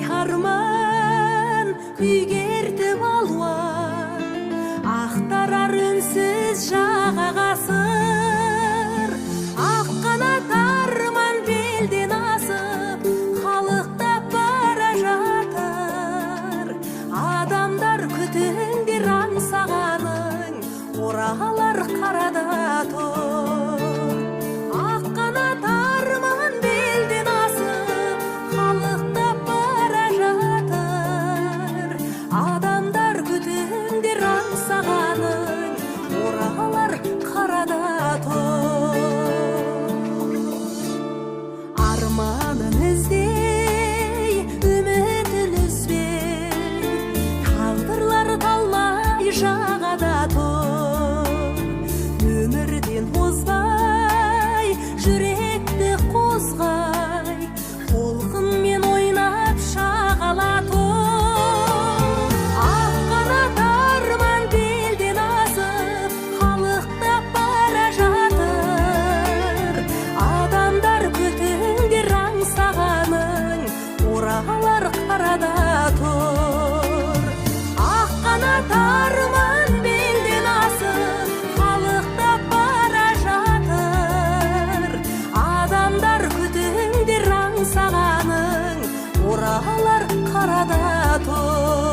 арман күйгертіп алуан, ақтарар үнсіз жағаға сыр. Ақ қанат арман белден асып, халықтап бара жатыр. Адамдар күтіңдер аңсағаның, оралар қарада тұр. Ақ қанат арман белден асып, халықтап бара жатыр. Адамдар күтіңдер аңсағаның, оралар қарада тұр. Арманын іздей, үмітін үзбей, тағдырлар талмай жағада тұр. Өмірден озбай, жүректі қозғай, толқынмен ойнап шағала тұр. Ақ қанат арман белден асып, халықтап бара жатыр. Адамдар күтіңдер аңсағаның, оралар қарада тұр. Ақ қанат арман белден асып, халықтап бара жатыр. Адамдар күтіңдер аңсағаның, оралар қарада тұр.